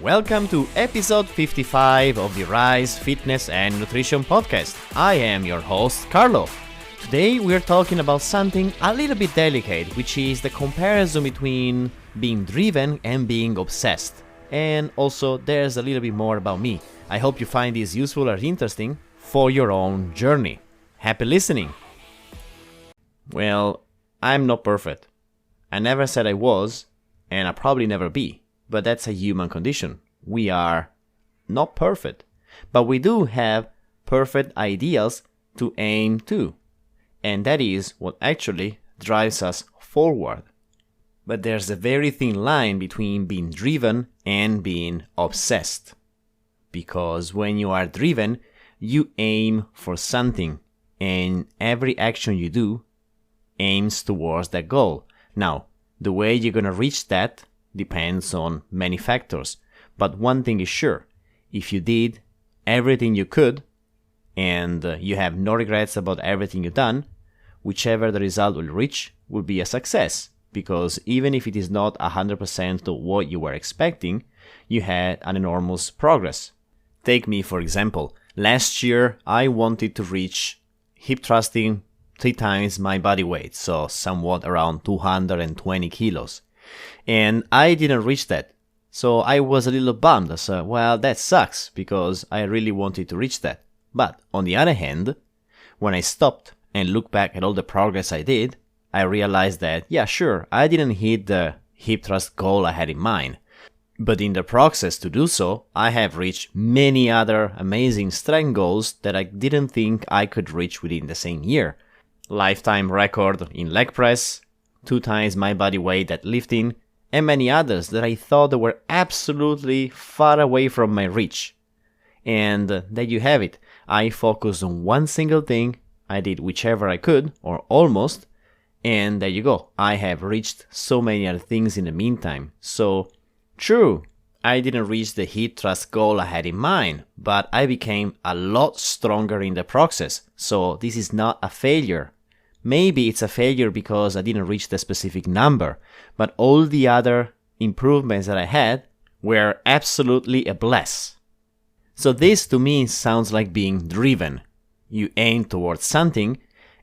Welcome to episode 55 of the Rise Fitness and Nutrition Podcast. I am your host, Carlo. Today we're talking about something a little bit delicate, which is the comparison between being driven and being obsessed. And also, there's a little bit more about me. I hope you find this useful or interesting for your own journey. Happy listening! Well, I'm not perfect. I never said I was, and I'll probably never be. But that's a human condition. We are not perfect, but we do have perfect ideals to aim to. And that is what actually drives us forward. But there's a very thin line between being driven and being obsessed. Because when you are driven, you aim for something, and every action you do aims towards that goal. Now, the way you're going to reach that depends on many factors, but one thing is sure: if you did everything you could and you have no regrets about everything you've done, whichever the result will reach will be a success, because even if it is not 100% of what you were expecting, you had an enormous progress. Take me for example. Last year I wanted to reach hip thrusting 3 times my body weight, so somewhat around 220 kilos. And I didn't reach that. So I was a little bummed. So, well, that sucks because I really wanted to reach that. But on the other hand, when I stopped and looked back at all the progress I did, I realized that, yeah, sure, I didn't hit the hip thrust goal I had in mind. But in the process to do so, I have reached many other amazing strength goals that I didn't think I could reach within the same year. Lifetime record in leg press, 2 times my body weight at lifting, and many others that I thought were absolutely far away from my reach. And there you have it. I focused on one single thing, I did whichever I could, or almost, and there you go. I have reached so many other things in the meantime. So, true, I didn't reach the hip thrust goal I had in mind, but I became a lot stronger in the process. So this is not a failure. Maybe it's a failure because I didn't reach the specific number, but all the other improvements that I had were absolutely a bless. So this to me sounds like being driven. You aim towards something,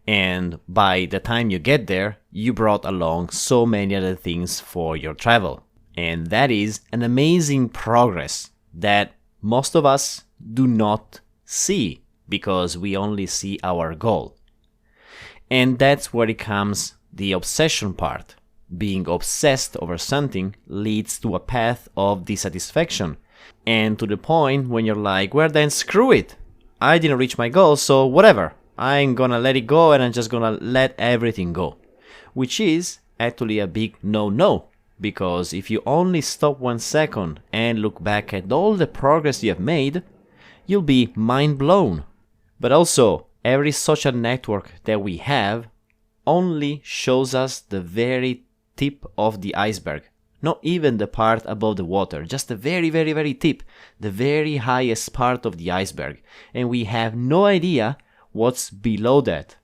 and by the time you get there, you brought along so many other things for your travel. And that is an amazing progress that most of us do not see because we only see our goal. And that's where it comes the obsession part. Being obsessed over something leads to a path of dissatisfaction. And to the point when you're like, well then screw it. I didn't reach my goal, so whatever. I'm gonna let it go and I'm just gonna let everything go. Which is actually a big no-no. Because if you only stop 1 second and look back at all the progress you have made, you'll be mind blown. But also, every social network that we have only shows us the very tip of the iceberg. Not even the part above the water, just the very, very, very tip, the very highest part of the iceberg. And we have no idea what's below that.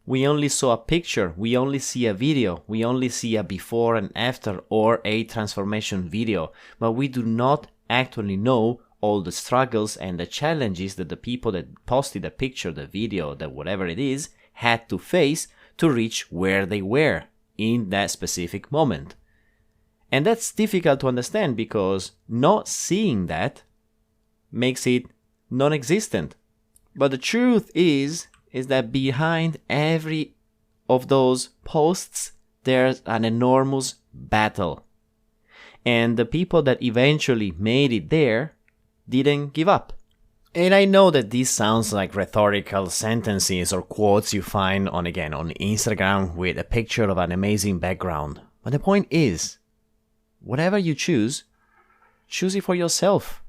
We only saw a picture, we only see a video, we only see a before and after or a transformation video, but we do not actually know all the struggles and the challenges that the people that posted the picture, the video, that whatever it is, had to face to reach where they were in that specific moment. And that's difficult to understand because not seeing that makes it non-existent. But the truth is that behind every of those posts, there's an enormous battle. And the people that eventually made it there didn't give up. And I know that this sounds like rhetorical sentences or quotes you find on Instagram with a picture of an amazing background. But the point is, whatever you choose it for yourself.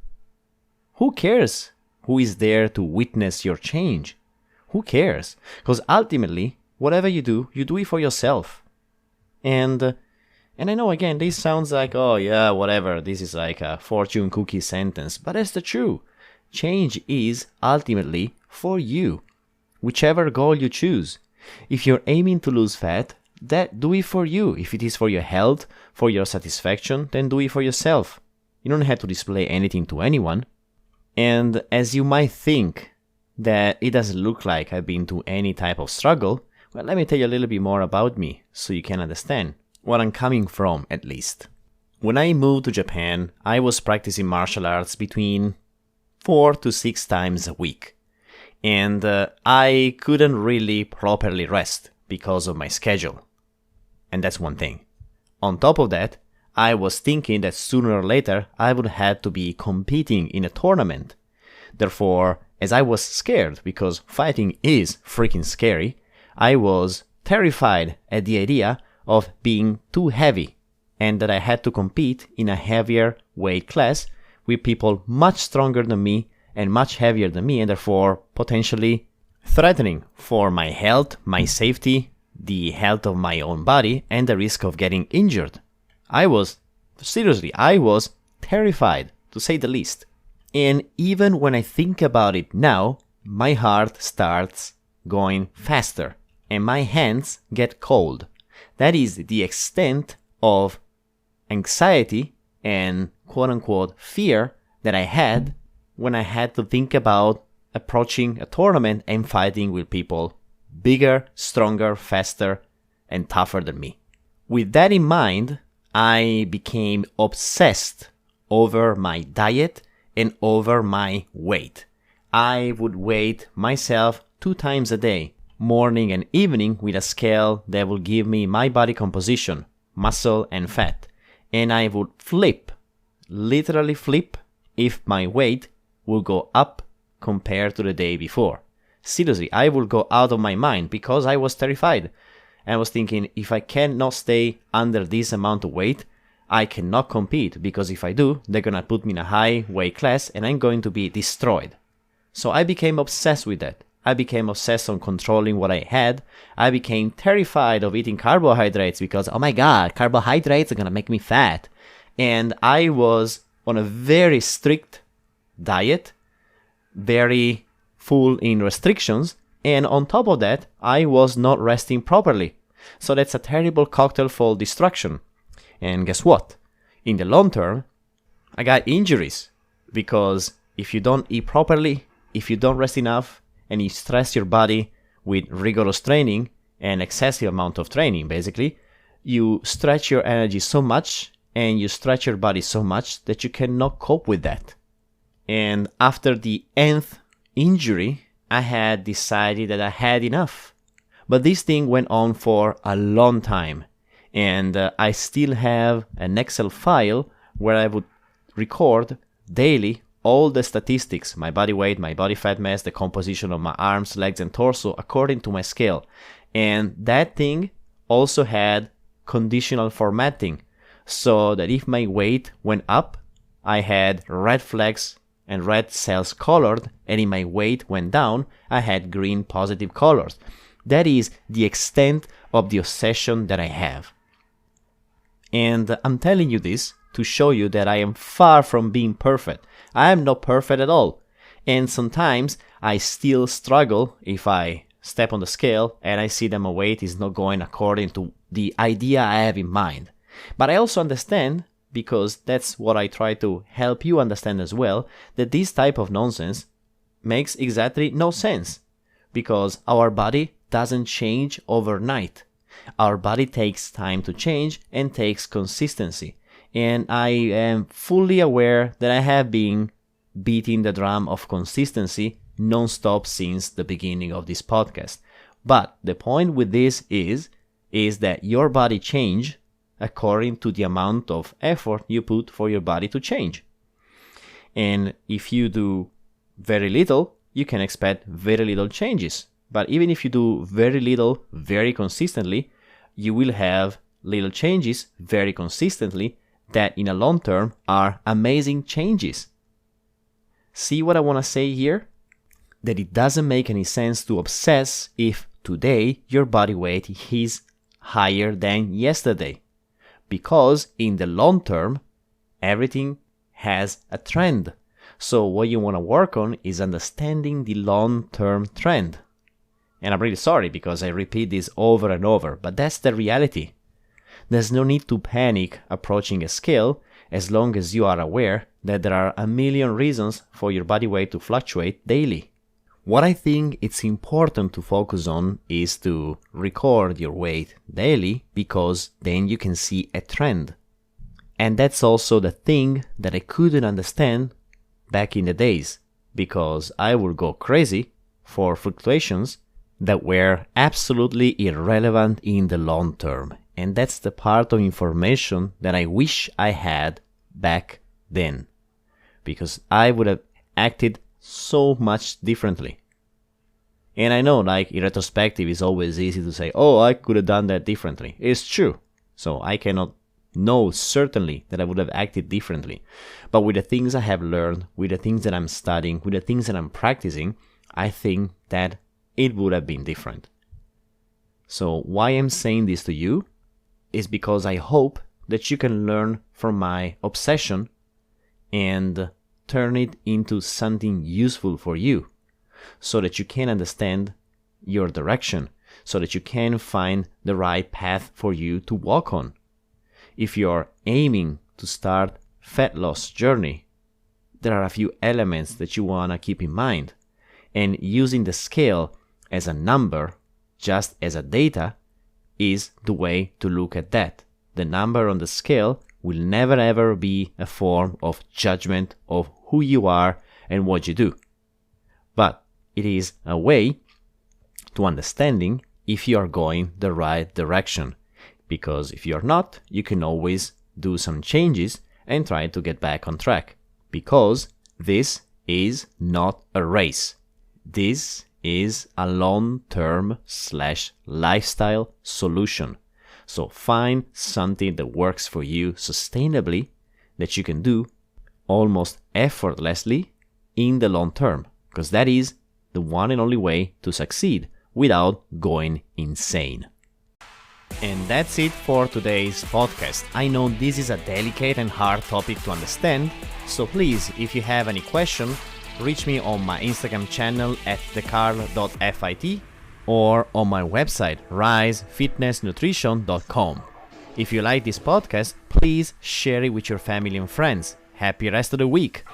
Who cares who is there to witness your change? Who cares? Because ultimately, whatever you do it for yourself. And I know, again, this sounds like, oh yeah, whatever, this is like a fortune cookie sentence, but that's the truth. Change is ultimately for you, whichever goal you choose. If you're aiming to lose fat, that do it for you. If it is for your health, for your satisfaction, then do it for yourself. You don't have to display anything to anyone. And as you might think that it doesn't look like I've been to any type of struggle, well, let me tell you a little bit more about me so you can understand where I'm coming from, at least. When I moved to Japan, I was practicing martial arts between 4 to 6 times a week. And I couldn't really properly rest because of my schedule. And that's one thing. On top of that, I was thinking that sooner or later I would have to be competing in a tournament. Therefore, as I was scared, because fighting is freaking scary, I was terrified at the idea of being too heavy and that I had to compete in a heavier weight class with people much stronger than me and much heavier than me, and therefore potentially threatening for my health, my safety, the health of my own body, and the risk of getting injured. I was terrified, to say the least. And even when I think about it now, my heart starts going faster and my hands get cold. That is the extent of anxiety and quote-unquote fear that I had when I had to think about approaching a tournament and fighting with people bigger, stronger, faster, and tougher than me. With that in mind, I became obsessed over my diet and over my weight. I would weigh myself 2 times a day, morning and evening, with a scale that would give me my body composition, muscle and fat. And I would literally flip, if my weight would go up compared to the day before. Seriously, I would go out of my mind because I was terrified. I was thinking, if I cannot stay under this amount of weight, I cannot compete, because if I do, they're gonna put me in a high weight class and I'm going to be destroyed. So I became obsessed with that. I became obsessed on controlling what I had. I became terrified of eating carbohydrates because, oh my god, carbohydrates are gonna make me fat. And I was on a very strict diet, very full in restrictions, and on top of that, I was not resting properly. So that's a terrible cocktail for destruction. And guess what? In the long term, I got injuries, because if you don't eat properly, if you don't rest enough, and you stress your body with rigorous training and excessive amount of training, basically, you stretch your energy so much and you stretch your body so much that you cannot cope with that. And after the nth injury, I had decided that I had enough. But this thing went on for a long time. And I still have an Excel file where I would record daily all the statistics, my body weight, my body fat mass, the composition of my arms, legs, and torso according to my scale. And that thing also had conditional formatting, so that if my weight went up, I had red flags and red cells colored, and if my weight went down, I had green positive colors. That is the extent of the obsession that I have. And I'm telling you this to show you that I am far from being perfect. I am not perfect at all. And sometimes I still struggle if I step on the scale and I see that my weight is not going according to the idea I have in mind. But I also understand, because that's what I try to help you understand as well, that this type of nonsense makes exactly no sense. Because our body doesn't change overnight. Our body takes time to change and takes consistency. And I am fully aware that I have been beating the drum of consistency non-stop since the beginning of this podcast. But the point with this is that your body changes according to the amount of effort you put for your body to change. And if you do very little, you can expect very little changes. But even if you do very little very consistently, you will have little changes very consistently that in a long term are amazing changes. See what I want to say here? That it doesn't make any sense to obsess if today your body weight is higher than yesterday. Because in the long term, everything has a trend. So what you want to work on is understanding the long-term trend. And I'm really sorry because I repeat this over and over, but that's the reality. There's no need to panic approaching a scale as long as you are aware that there are a million reasons for your body weight to fluctuate daily. What I think it's important to focus on is to record your weight daily, because then you can see a trend. And that's also the thing that I couldn't understand back in the days, because I would go crazy for fluctuations that were absolutely irrelevant in the long term. And that's the part of information that I wish I had back then, because I would have acted so much differently. And I know, like, in retrospective, it's always easy to say, oh, I could have done that differently. It's true. So I cannot know certainly that I would have acted differently. But with the things I have learned, with the things that I'm studying, with the things that I'm practicing, I think that it would have been different. So why I'm saying this to you is because I hope that you can learn from my obsession and turn it into something useful for you, so that you can understand your direction, so that you can find the right path for you to walk on. If you're aiming to start fat loss journey, there are a few elements that you want to keep in mind. And using the scale as a number, just as a data, is the way to look at that. The number on the scale will never ever be a form of judgment of who you are and what you do. But it is a way to understanding if you are going the right direction. Because if you're not, you can always do some changes and try to get back on track. Because this is not a race. This is a long-term / lifestyle solution. So find something that works for you sustainably, that you can do almost effortlessly in the long term. Because that is the one and only way to succeed without going insane. And that's it for today's podcast. I know this is a delicate and hard topic to understand, so please, if you have any question, reach me on my Instagram channel at thecarl.fit or on my website risefitnessnutrition.com. If you like this podcast, please share it with your family and friends. Happy rest of the week!